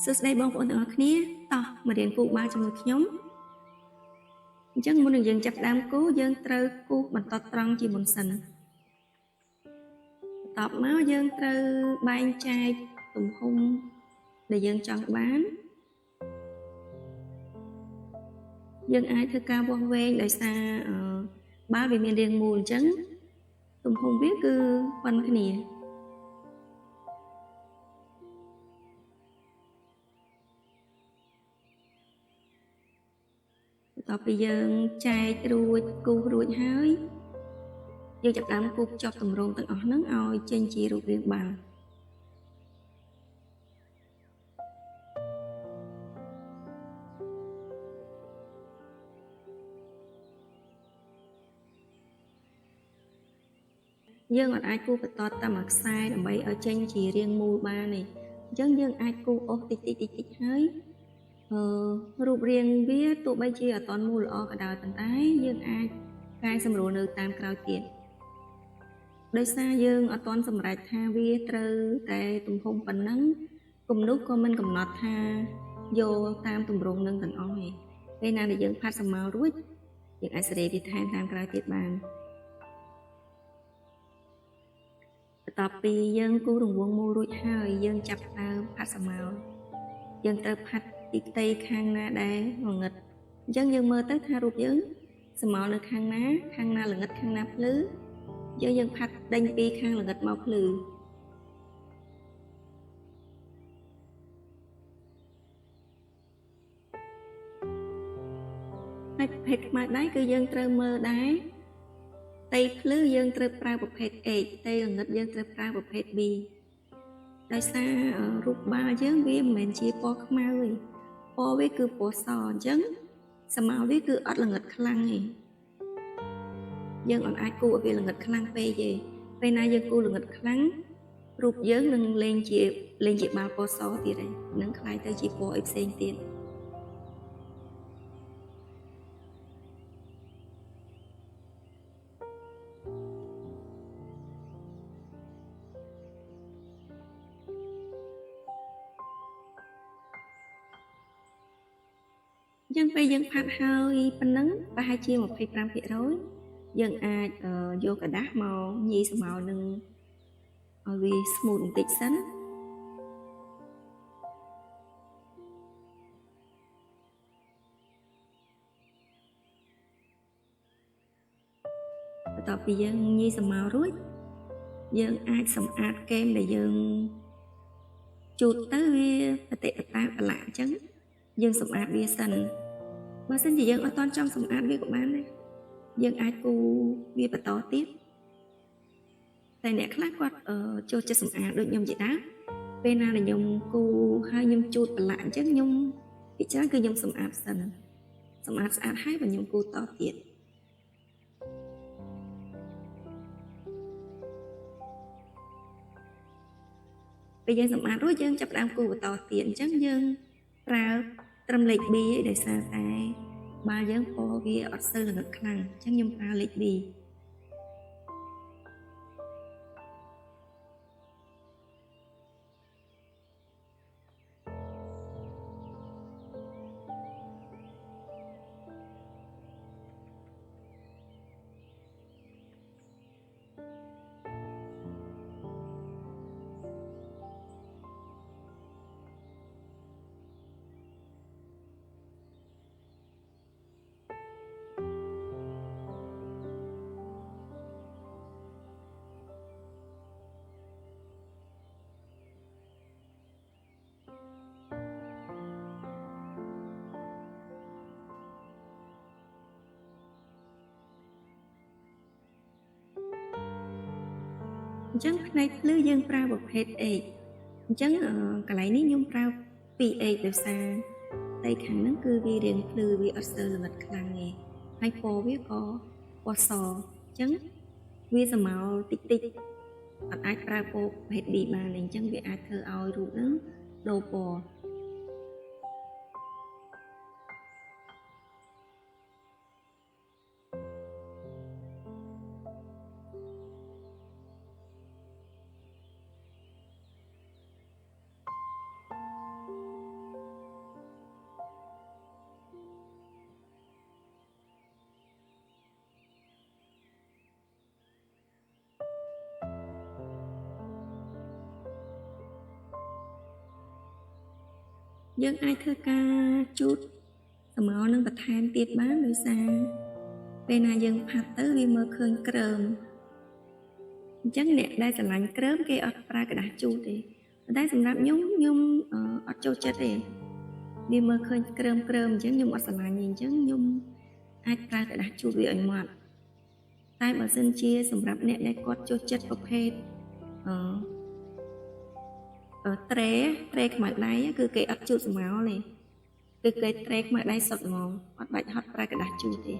សួស្តីបងប្អូនទាំងអស់គ្នាតោះមករៀនគូបាល់ជាមួយខ្ញុំអញ្ចឹងមុននឹងយើងចាប់ផ្ដើមគូយើងត្រូវគូសបន្តត្រង់ជាមុនសិនបន្ទាប់មកយើងត្រូវបែងចែកទំហំដែលយើងចង់បានយើងអាចធ្វើការវាស់វែងដោយសារបាល់វាមានរាងមូលអញ្ចឹងទំហំវាគឺប៉ុនគ្នាបន្ទាប់ពីយើងចែករួចគូសរួចហើយយើងចាប់ផ្ដើមគូសភ្ជាប់ទម្រង់ទាំងអស់ហ្នឹងឲ្យចេញជារូបរាងបាល់យើងអាចគូសបន្តតាមខ្សែដើម្បីឲ្យចេញជារាងមូលបានទេអញ្ចឹងយើងអាចគូសអស់តិចហើយរូបរាងវាទោះបីជាអត់ទាន់មូលល្អក៏ដោយប៉ុន្តែយើងអាចកែសម្រួលនៅតាមក្រោយទៀតដោយសារយើងអត់ទាន់សម្រេចថាវាត្រូវតែទំហំប៉ុណ្ណឹងគំនូសក៏មិនកំណត់ថាយកតាមទម្រង់នឹងទាំងអស់ទេពេលណាដែលយើងផាត់សម្មាលរួចយើងអាចសេរីវាថែមតាមក្រោយទៀតបានបន្ទាប់ពីយើងគូសរង្វង់មូលរួចហើយយើងចាប់ផ្ដើមផាត់សម្មាលយើងត្រូវផាត់ពីផ្ទៃខាងណាដែរងងឹតអញ្ចឹងយើងមើលទៅថារូបយើងសម្មាលនៅខាងណាល្ងឹតខាងណាភ្លឺយើងផាត់ដេញពីខាងល្ងឹតមកភ្លឺហើយប្រភេទខ្មៅដៃគឺយើងត្រូវមើលដែរផ្ទៃភ្លឺយើងត្រូវប្រើប្រភេទ A ផ្ទៃល្ងឹតយើងត្រូវប្រើប្រភេទ B ដោយសាររូបបាល់យើងវាមិនមែនជាពណ៌ខ្មៅទេពណ៌វាគឺពណ៌សអញ្ចឹងសម្មាលវាគឺអត់ល្ងឹតខ្លាំងទេយើងអត់អាចគូសឲ្យវាល្ងឹតខ្លាំងពេកទេពេលណាយើងគូសល្ងឹតខ្លាំងរូបយើងនឹងលេងជាបាល់ពណ៌សទៀតហើយនឹងคล้ายទៅជាពណ៌អីផ្សេងទៀតអញ្ចឹងពេលយើងផាត់ហើយប៉ុណ្ណឹងប្រហែលជា25%យើងអាចយកกระดาษមកញីសម្មាលនឹងឲ្យវា smooth បន្តិចសិនបន្ទាប់ពីយើងញីសម្មាលរួចយើងអាចសម្អាតគែមដែលយើងជូតទៅវាបតិតតាប្រឡាក់អញ្ចឹងយើងសម្អាតវាសិនបើសិនជាយើងអត់ទាន់ចង់សម្អាតវាក៏បានដែរយើងអាចគូវាបន្តទៀតតែអ្នកខ្លះគាត់ចូលចិត្តសម្អាតដូចខ្ញុំជាដើមពេលណាដែលខ្ញុំគូហើយខ្ញុំជូតប្រឡាក់អញ្ចឹងខ្ញុំពិចារណាគឺខ្ញុំសម្អាតសិនសម្អាតស្អាតហើយបើខ្ញុំគូតទៀតពេលយើងសម្អាតរួចយើងចាប់ផ្ដើមគូបន្តទៀតអញ្ចឹងយើងប្រើត្រឹមលេខ B ដោយសារតែបាល់យើងពណ៌វាអត់សូវល្ងឹតខ្លាំងអញ្ចឹងខ្ញុំប្រើលេខ Bអញ្ចឹងផ្នែកភ្លឺយើងប្រើប្រភេទ H អញ្ចឹងកន្លែងនេះខ្ញុំប្រើ 2H ដោយសារតែខាងហ្នឹងគឺវារាងភ្លឺវាអត់ស្ទើរល្ងឹតខ្លាំងទេហើយពណ៌វាក៏ពណ៌សអញ្ចឹងវាសម្មាលតិចអត់អាចប្រើពណ៌ប្រភេទ B បានទេអញ្ចឹងវាអាចធ្វើឲ្យរូបហ្នឹងដូរពណ៌ យើងអាចធ្វើការជូតសម្ងនឹងបន្ថែមទៀតបានដោយសារពេលណាយើងផាត់ទៅវាមើលឃើញក្រើមអញ្ចឹងអ្នកដែលស្រឡាញ់ក្រើមគេអត់ប្រើกระดาษជូតទេប៉ុន្តែសម្រាប់ខ្ញុំអត់ចូលចិត្តទេវាមើលឃើញក្រើមអញ្ចឹងខ្ញុំអត់ស្រឡាញ់ទេអញ្ចឹងខ្ញុំអាចប្រើกระดาษជូតវាឲ្យម៉ត់តែបើសិនជាសម្រាប់អ្នកដែលគាត់ចូលចិត្តប្រភេទត្រេខ្មៅដៃគឺគេអត់ជូតសម្ងទេគឺគេត្រេខ្មៅដៃសុទ្ធហ្មងអត់បាច់ហត់ប្រើกระดาษជូតទេ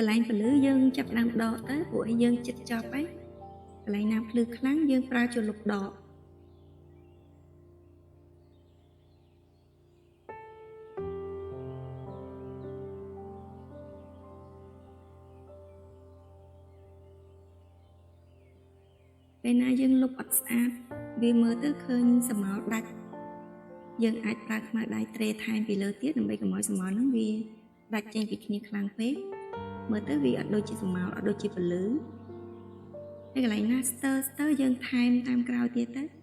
កន្លែងពលឺយើងចាប់ដើមដកទៅព្រោះឲ្យយើងចិត្តចប់ហើយកន្លែងណាភ្លឺខ្លាំងយើងប្រើចូលលុបដកពេលណាយើងលុបអត់ស្អាតវាមើលទៅឃើញស្រមោលដាច់យើងអាចប្រើខ្មៅដៃត្រេថែមពីលើទៀតដើម្បីកុំឲ្យស្រមោលហ្នឹងវាដាច់ចេញពីគ្នាខ្លាំងពេកមើលទៅវាអត់ដូចជាស្រមោលអត់ដូចជាពលឺហើយកន្លែងណាស្ទើយើងថែមតាមក្រោយទៀតទៅ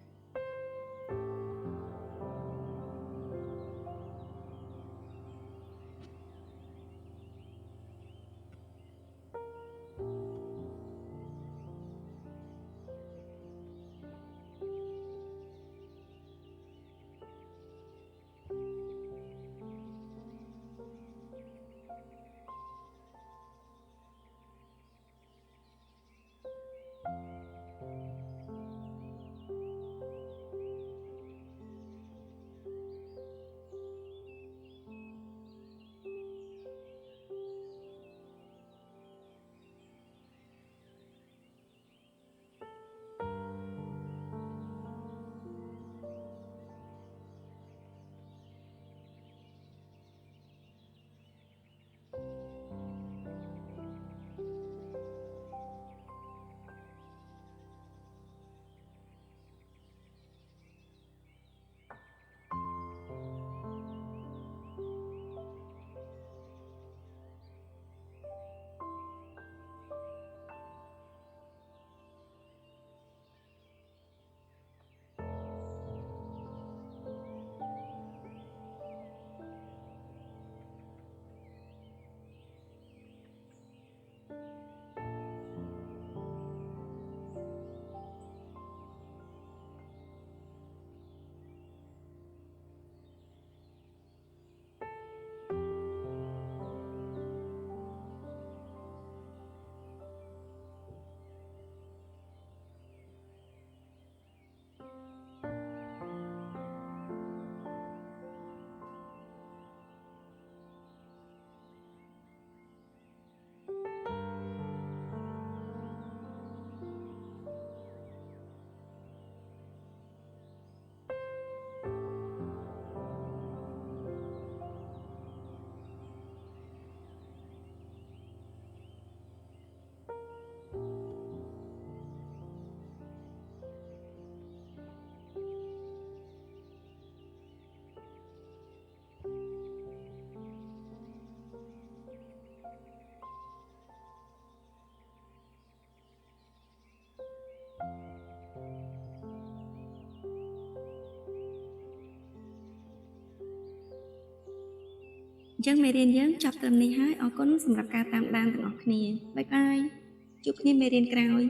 ចឹងមេរៀនយើងចប់ត្រឹមនេះហើយអរគុណសម្រាប់ការតាមដានទាំងអស់គ្នាបាយបាយជួបគ្នាមេរៀនក្រោយ